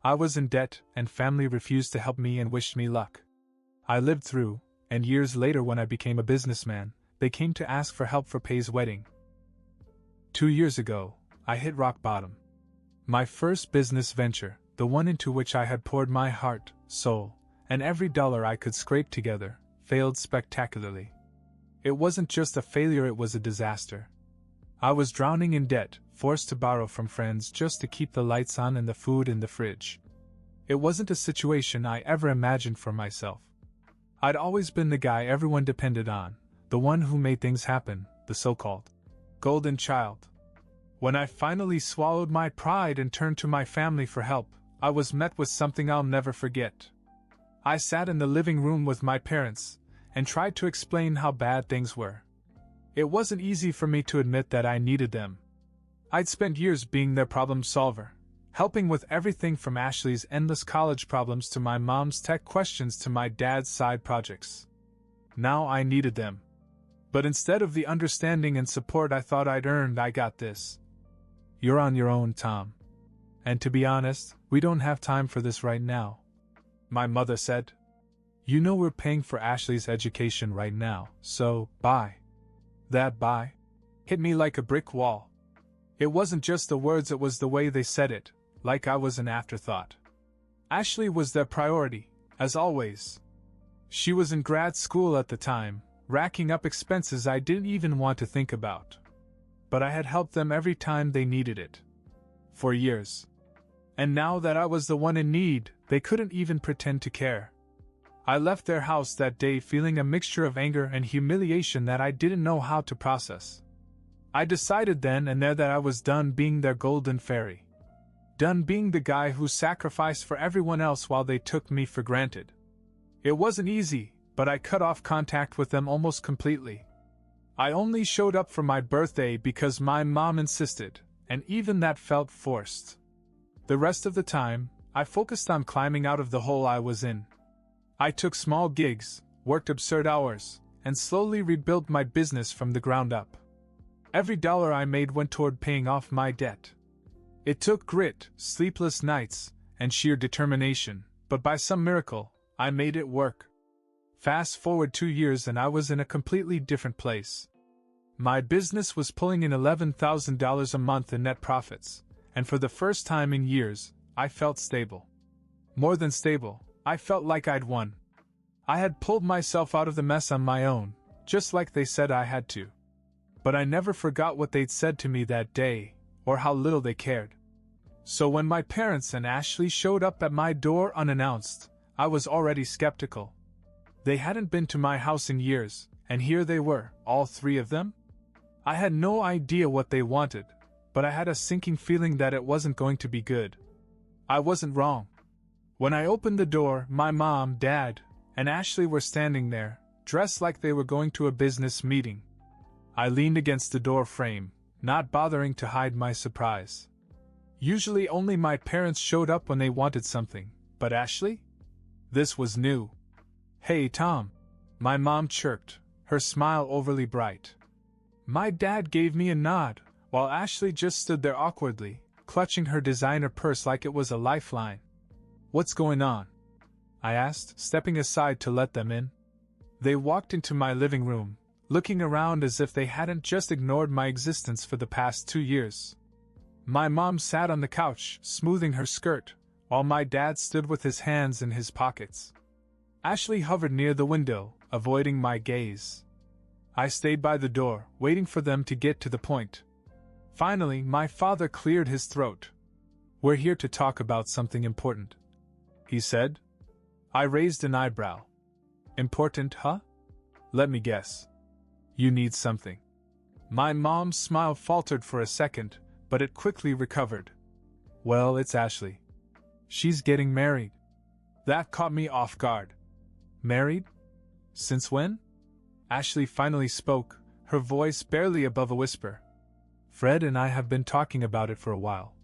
I was in debt, and family refused to help me and wished me luck. I lived through, and years later when I became a businessman, they came to ask for help for Pai's wedding. 2 years ago, I hit rock bottom. My first business venture, the one into which I had poured my heart, soul, and every dollar I could scrape together, failed spectacularly. It wasn't just a failure, it was a disaster. I was drowning in debt, forced to borrow from friends just to keep the lights on and the food in the fridge. It wasn't a situation I ever imagined for myself. I'd always been the guy everyone depended on, the one who made things happen, the so-called golden child. When I finally swallowed my pride and turned to my family for help, I was met with something I'll never forget. I sat in the living room with my parents and tried to explain how bad things were. It wasn't easy for me to admit that I needed them. I'd spent years being their problem solver, helping with everything from Ashley's endless college problems to my mom's tech questions to my dad's side projects. Now I needed them. But instead of the understanding and support I thought I'd earned, I got this. "You're on your own, Tom. And to be honest, we don't have time for this right now," my mother said. "You know we're paying for Ashley's education right now, so, bye." That bye hit me like a brick wall. It wasn't just the words, it was the way they said it, like I was an afterthought. Ashley was their priority, as always. She was in grad school at the time, racking up expenses I didn't even want to think about. But I had helped them every time they needed it. For years. And now that I was the one in need, they couldn't even pretend to care. I left their house that day feeling a mixture of anger and humiliation that I didn't know how to process. I decided then and there that I was done being their golden fairy. Done being the guy who sacrificed for everyone else while they took me for granted. It wasn't easy, but I cut off contact with them almost completely. I only showed up for my birthday because my mom insisted, and even that felt forced. The rest of the time, I focused on climbing out of the hole I was in. I took small gigs, worked absurd hours, and slowly rebuilt my business from the ground up. Every dollar I made went toward paying off my debt. It took grit, sleepless nights, and sheer determination, but by some miracle, I made it work. Fast forward 2 years and I was in a completely different place. My business was pulling in $11,000 a month in net profits, and for the first time in years, I felt stable. More than stable, I felt like I'd won. I had pulled myself out of the mess on my own, just like they said I had to. But I never forgot what they'd said to me that day, or how little they cared. So when my parents and Ashley showed up at my door unannounced, I was already skeptical. They hadn't been to my house in years, and here they were, all three of them? I had no idea what they wanted, but I had a sinking feeling that it wasn't going to be good. I wasn't wrong. When I opened the door, my mom, dad, and Ashley were standing there, dressed like they were going to a business meeting. I leaned against the door frame, not bothering to hide my surprise. Usually only my parents showed up when they wanted something, but Ashley? This was new. "Hey, Tom," my mom chirped, her smile overly bright. My dad gave me a nod, while Ashley just stood there awkwardly, clutching her designer purse like it was a lifeline. "What's going on?" I asked, stepping aside to let them in. They walked into my living room, looking around as if they hadn't just ignored my existence for the past 2 years. My mom sat on the couch, smoothing her skirt, while my dad stood with his hands in his pockets. Ashley hovered near the window, avoiding my gaze. I stayed by the door, waiting for them to get to the point. Finally, my father cleared his throat. "We're here to talk about something important," he said. I raised an eyebrow. "Important, huh? Let me guess. You need something." My mom's smile faltered for a second, but it quickly recovered. "Well, it's Ashley. She's getting married." That caught me off guard. "Married? Since when?" Ashley finally spoke, her voice barely above a whisper. "Fred and I have been talking about it for a while.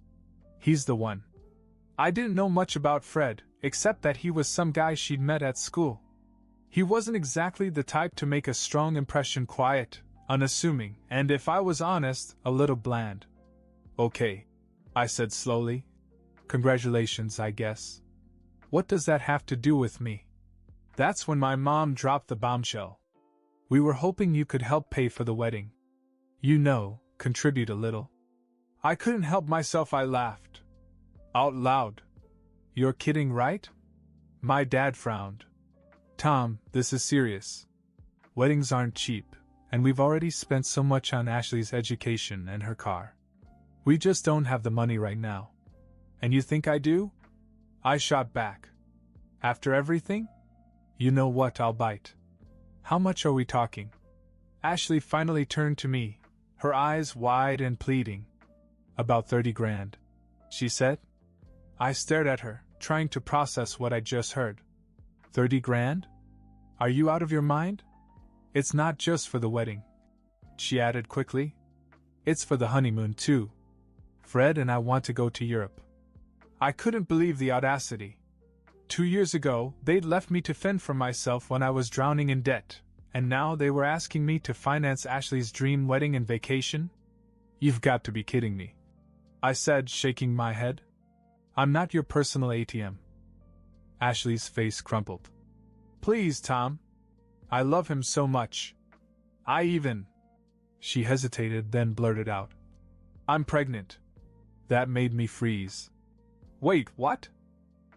He's the one." I didn't know much about Fred, except that he was some guy she'd met at school. He wasn't exactly the type to make a strong impression, quiet, unassuming, and if I was honest, a little bland. "Okay," I said slowly. Congratulations, I guess. What does that have to do with me? That's when my mom dropped the bombshell. We were hoping you could help pay for the wedding. You know, contribute a little. I couldn't help myself, I laughed. Out loud. You're kidding, right? My dad frowned. Tom, this is serious. Weddings aren't cheap, and we've already spent so much on Ashley's education and her car. We just don't have the money right now. And you think I do? I shot back. After everything? You know what, I'll bite. How much are we talking? Ashley finally turned to me, her eyes wide and pleading. About 30 grand, she said. I stared at her, trying to process what I just heard. 30 grand? Are you out of your mind? It's not just for the wedding, she added quickly. It's for the honeymoon too. Fred and I want to go to Europe. I couldn't believe the audacity. 2 years ago, they'd left me to fend for myself when I was drowning in debt, and now they were asking me to finance Ashley's dream wedding and vacation? You've got to be kidding me, I said, shaking my head. I'm not your personal ATM. Ashley's face crumpled. Please, Tom. I love him so much. She hesitated, then blurted out. I'm pregnant. That made me freeze. Wait, what?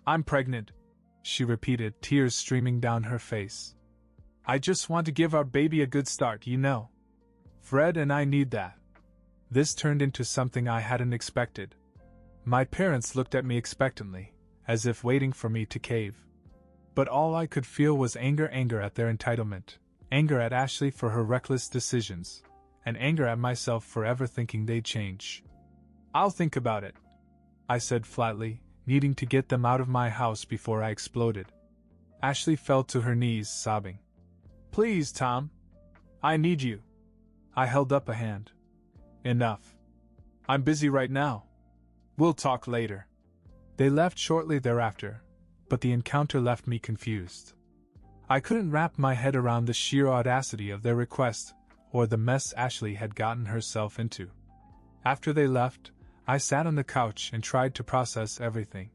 I'm pregnant, she repeated, tears streaming down her face. I just want to give our baby a good start, you know. Fred and I need that. This turned into something I hadn't expected. My parents looked at me expectantly, as if waiting for me to cave. But all I could feel was anger at their entitlement, anger at Ashley for her reckless decisions, and anger at myself for ever thinking they'd change. I'll think about it, I said flatly, needing to get them out of my house before I exploded. Ashley fell to her knees, sobbing. Please, Tom. I need you. I held up a hand. Enough. I'm busy right now. We'll talk later. They left shortly thereafter, but the encounter left me confused. I couldn't wrap my head around the sheer audacity of their request, or the mess Ashley had gotten herself into. After they left, I sat on the couch and tried to process everything.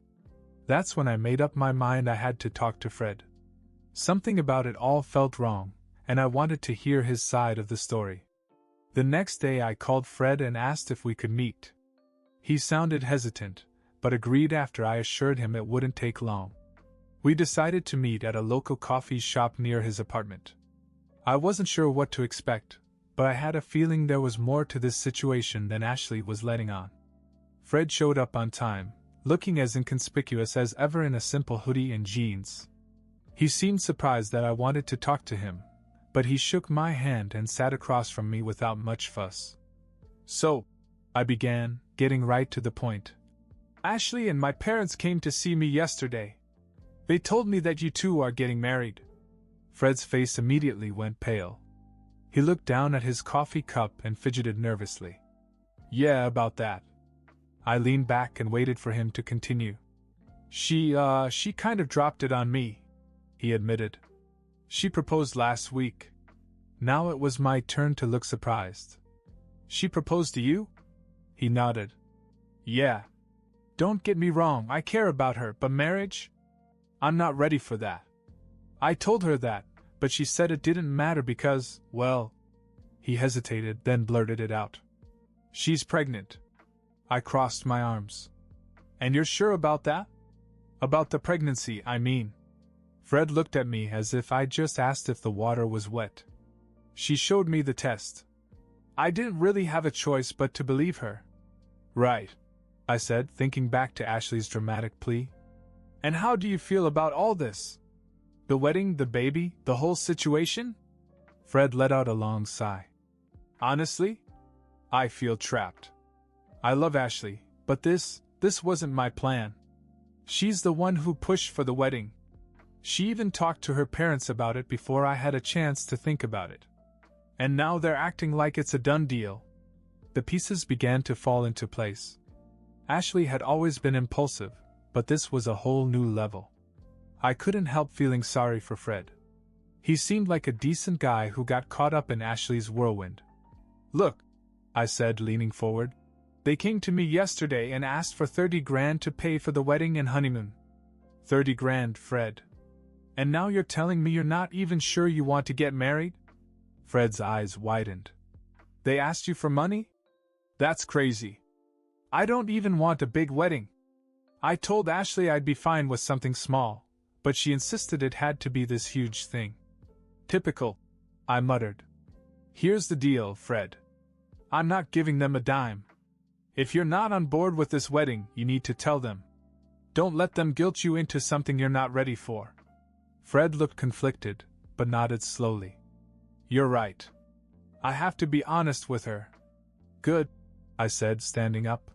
That's when I made up my mind I had to talk to Fred. Something about it all felt wrong, and I wanted to hear his side of the story. The next day I called Fred and asked if we could meet. He sounded hesitant, but agreed after I assured him it wouldn't take long. We decided to meet at a local coffee shop near his apartment. I wasn't sure what to expect, but I had a feeling there was more to this situation than Ashley was letting on. Fred showed up on time, looking as inconspicuous as ever in a simple hoodie and jeans. He seemed surprised that I wanted to talk to him, but he shook my hand and sat across from me without much fuss. So, I began, getting right to the point. Ashley and my parents came to see me yesterday. They told me that you two are getting married. Fred's face immediately went pale. He looked down at his coffee cup and fidgeted nervously. Yeah, about that. I leaned back and waited for him to continue. She kind of dropped it on me, he admitted. She proposed last week. Now it was my turn to look surprised. She proposed to you? He nodded. Yeah. Don't get me wrong, I care about her, but marriage? I'm not ready for that. I told her that, but she said it didn't matter because, well... He hesitated, then blurted it out. She's pregnant. I crossed my arms. And you're sure about that? About the pregnancy, I mean. Fred looked at me as if I'd just asked if the water was wet. She showed me the test. I didn't really have a choice but to believe her. Right, I said, thinking back to Ashley's dramatic plea. And how do you feel about all this? The wedding, the baby, the whole situation? Fred let out a long sigh. Honestly, I feel trapped. I love Ashley, but this wasn't my plan. She's the one who pushed for the wedding. She even talked to her parents about it before I had a chance to think about it. And now they're acting like it's a done deal. The pieces began to fall into place. Ashley had always been impulsive, but this was a whole new level. I couldn't help feeling sorry for Fred. He seemed like a decent guy who got caught up in Ashley's whirlwind. Look, I said, leaning forward. They came to me yesterday and asked for 30 grand to pay for the wedding and honeymoon. 30 grand, Fred. And now you're telling me you're not even sure you want to get married? Fred's eyes widened. They asked you for money? That's crazy. I don't even want a big wedding. I told Ashley I'd be fine with something small, but she insisted it had to be this huge thing. Typical, I muttered. Here's the deal, Fred. I'm not giving them a dime. If you're not on board with this wedding, you need to tell them. Don't let them guilt you into something you're not ready for. Fred looked conflicted, but nodded slowly. You're right. I have to be honest with her. Good, I said, standing up.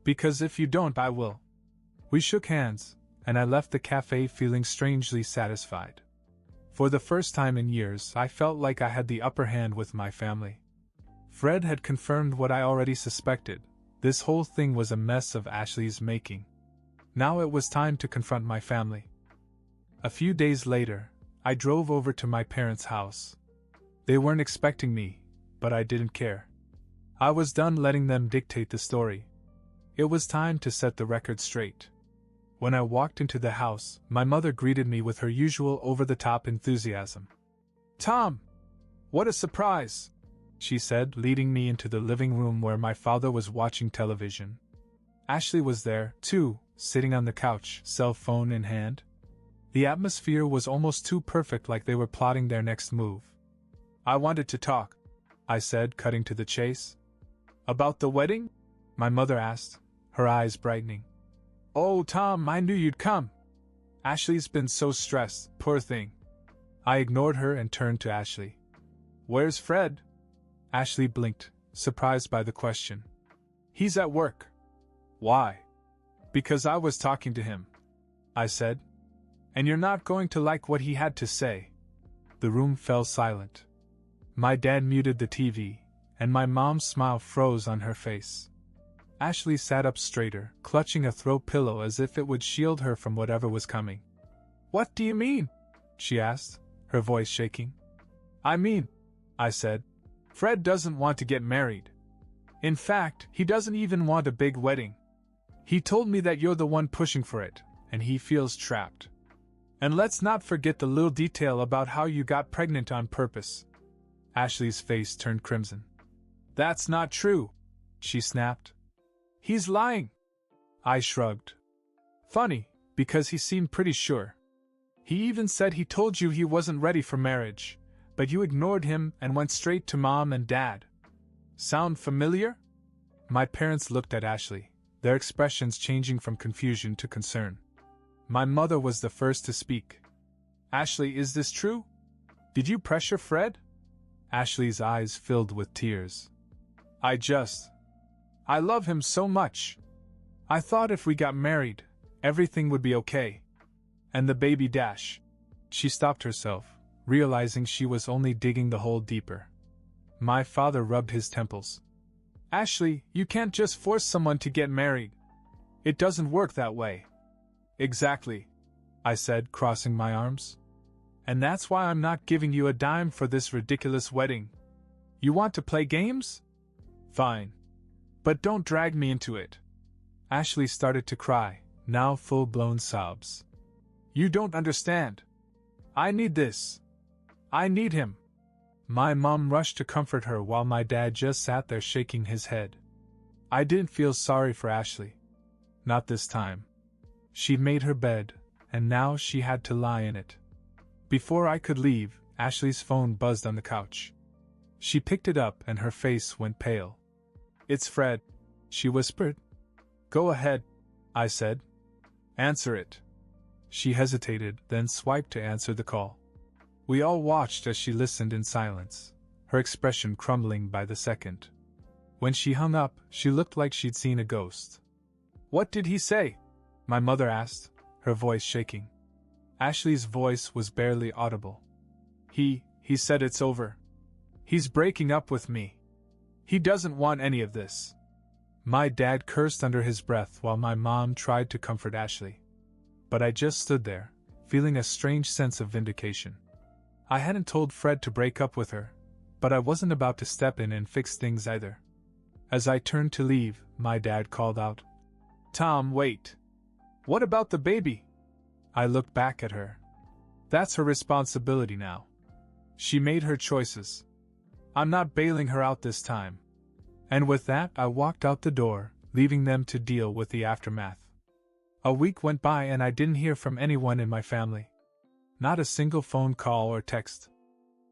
Because if you don't, I will. We shook hands, and I left the cafe feeling strangely satisfied. For the first time in years, I felt like I had the upper hand with my family. Fred had confirmed what I already suspected. This whole thing was a mess of Ashley's making. Now it was time to confront my family. A few days later, I drove over to my parents' house. They weren't expecting me, but I didn't care. I was done letting them dictate the story. It was time to set the record straight. When I walked into the house, my mother greeted me with her usual over-the-top enthusiasm. Tom! What a surprise! She said, leading me into the living room where my father was watching television. Ashley was there, too, sitting on the couch, cell phone in hand. The atmosphere was almost too perfect, like they were plotting their next move. I wanted to talk, I said, cutting to the chase. About the wedding? My mother asked, her eyes brightening. Oh, Tom, I knew you'd come. Ashley's been so stressed, poor thing. I ignored her and turned to Ashley. Where's Fred? Ashley blinked, surprised by the question. He's at work. Why? Because I was talking to him, I said. And you're not going to like what he had to say. The room fell silent. My dad muted the TV, and my mom's smile froze on her face. Ashley sat up straighter, clutching a throw pillow as if it would shield her from whatever was coming. What do you mean? She asked, her voice shaking. I mean, I said, Fred doesn't want to get married. In fact, he doesn't even want a big wedding. He told me that you're the one pushing for it, and he feels trapped. And let's not forget the little detail about how you got pregnant on purpose. Ashley's face turned crimson. That's not true, she snapped. He's lying. I shrugged. Funny, because he seemed pretty sure. He even said he told you he wasn't ready for marriage, but you ignored him and went straight to Mom and Dad. Sound familiar? My parents looked at Ashley, their expressions changing from confusion to concern. My mother was the first to speak. Ashley, is this true? Did you pressure Fred? Ashley's eyes filled with tears. I love him so much. I thought if we got married, everything would be okay. And the baby dash. She stopped herself, realizing she was only digging the hole deeper. My father rubbed his temples. Ashley, you can't just force someone to get married. It doesn't work that way. Exactly, I said, crossing my arms. And that's why I'm not giving you a dime for this ridiculous wedding. You want to play games? Fine. But don't drag me into it. Ashley started to cry, now full-blown sobs. You don't understand. I need this. I need him. My mom rushed to comfort her while my dad just sat there shaking his head. I didn't feel sorry for Ashley. Not this time. She'd made her bed, and now she had to lie in it. Before I could leave, Ashley's phone buzzed on the couch. She picked it up and her face went pale. It's Fred, she whispered. Go ahead, I said. Answer it. She hesitated, then swiped to answer the call. We all watched as she listened in silence, her expression crumbling by the second. When she hung up, she looked like she'd seen a ghost. What did he say? My mother asked, her voice shaking. Ashley's voice was barely audible. He said it's over. He's breaking up with me. He doesn't want any of this. My dad cursed under his breath while my mom tried to comfort Ashley. But I just stood there, feeling a strange sense of vindication. I hadn't told Fred to break up with her, but I wasn't about to step in and fix things either. As I turned to leave, my dad called out, "Tom, wait. What about the baby?" I looked back at her. That's her responsibility now. She made her choices. I'm not bailing her out this time. And with that, I walked out the door, leaving them to deal with the aftermath. A week went by and I didn't hear from anyone in my family. Not a single phone call or text.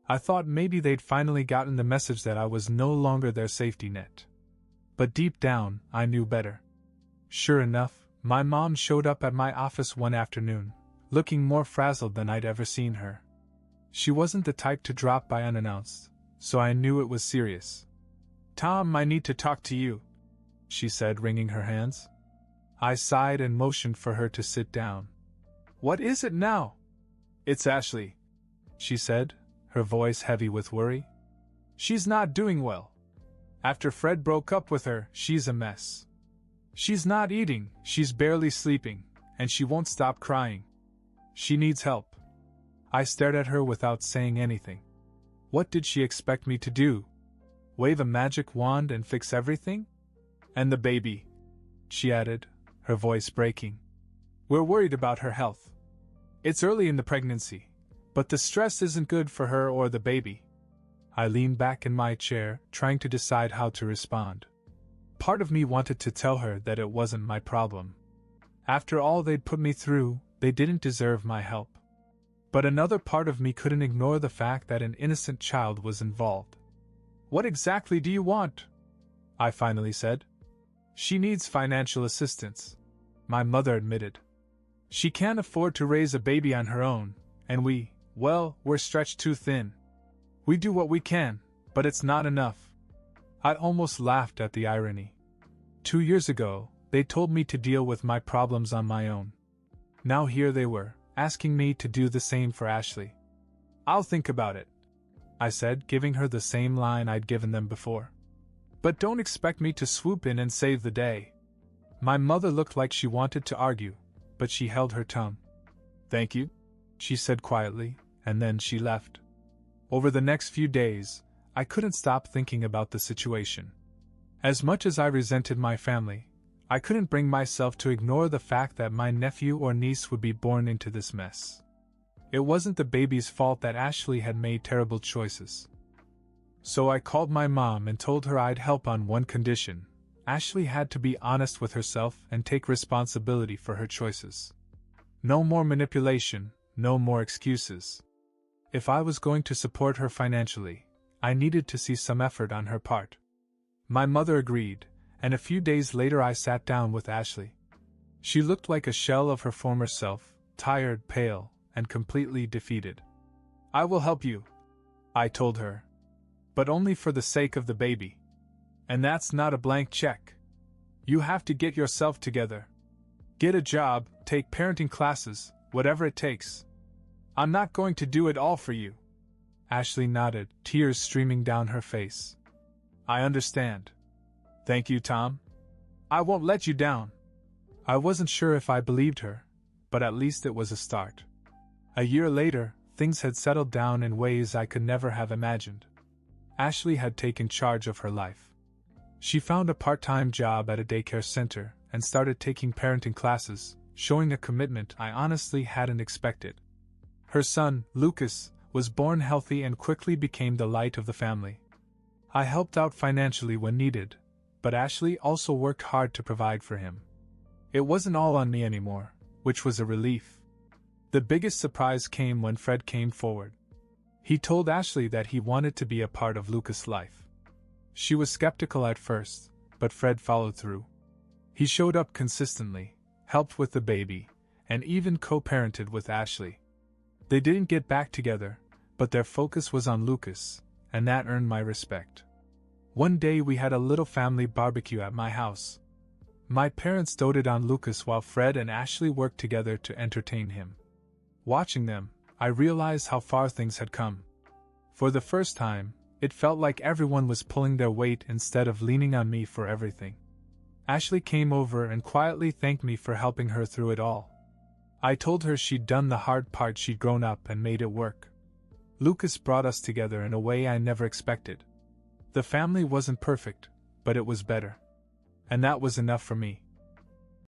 I thought maybe they'd finally gotten the message that I was no longer their safety net. But deep down, I knew better. Sure enough, my mom showed up at my office one afternoon, looking more frazzled than I'd ever seen her. She wasn't the type to drop by unannounced, so I knew it was serious. "Tom, I need to talk to you," she said, wringing her hands. I sighed and motioned for her to sit down. "What is it now?" "It's Ashley," she said, her voice heavy with worry. "She's not doing well. After Fred broke up with her, she's a mess. She's not eating, she's barely sleeping, and she won't stop crying. She needs help." I stared at her without saying anything. What did she expect me to do? Wave a magic wand and fix everything? "And the baby," she added, her voice breaking. "We're worried about her health. It's early in the pregnancy, but the stress isn't good for her or the baby." I leaned back in my chair, trying to decide how to respond. Part of me wanted to tell her that it wasn't my problem. After all they'd put me through, they didn't deserve my help. But another part of me couldn't ignore the fact that an innocent child was involved. "What exactly do you want?" I finally said. "She needs financial assistance," my mother admitted. "She can't afford to raise a baby on her own, and we're stretched too thin. We do what we can, but it's not enough." I almost laughed at the irony. 2 years ago, they told me to deal with my problems on my own. Now here they were, asking me to do the same for Ashley. "I'll think about it," I said, giving her the same line I'd given them before. "But don't expect me to swoop in and save the day." My mother looked like she wanted to argue, but she held her tongue. "Thank you," she said quietly, and then she left. Over the next few days, I couldn't stop thinking about the situation. As much as I resented my family, I couldn't bring myself to ignore the fact that my nephew or niece would be born into this mess. It wasn't the baby's fault that Ashley had made terrible choices. So I called my mom and told her I'd help on one condition: Ashley had to be honest with herself and take responsibility for her choices. No more manipulation, no more excuses. If I was going to support her financially, I needed to see some effort on her part. My mother agreed, and a few days later I sat down with Ashley. She looked like a shell of her former self, tired, pale, and completely defeated. "I will help you," I told her. "But only for the sake of the baby. And that's not a blank check. You have to get yourself together. Get a job, take parenting classes, whatever it takes. I'm not going to do it all for you." Ashley nodded, tears streaming down her face. "I understand. Thank you, Tom. I won't let you down." I wasn't sure if I believed her, but at least it was a start. A year later, things had settled down in ways I could never have imagined. Ashley had taken charge of her life. She found a part-time job at a daycare center and started taking parenting classes, showing a commitment I honestly hadn't expected. Her son, Lucas, was born healthy and quickly became the light of the family. I helped out financially when needed, but Ashley also worked hard to provide for him. It wasn't all on me anymore, which was a relief. The biggest surprise came when Fred came forward. He told Ashley that he wanted to be a part of Lucas' life. She was skeptical at first, but Fred followed through. He showed up consistently, helped with the baby, and even co-parented with Ashley. They didn't get back together, but their focus was on Lucas, and that earned my respect. One day we had a little family barbecue at my house. My parents doted on Lucas while Fred and Ashley worked together to entertain him. Watching them, I realized how far things had come. For the first time, it felt like everyone was pulling their weight instead of leaning on me for everything. Ashley came over and quietly thanked me for helping her through it all. I told her she'd done the hard part, she'd grown up and made it work. Lucas brought us together in a way I never expected. The family wasn't perfect, but it was better. And that was enough for me.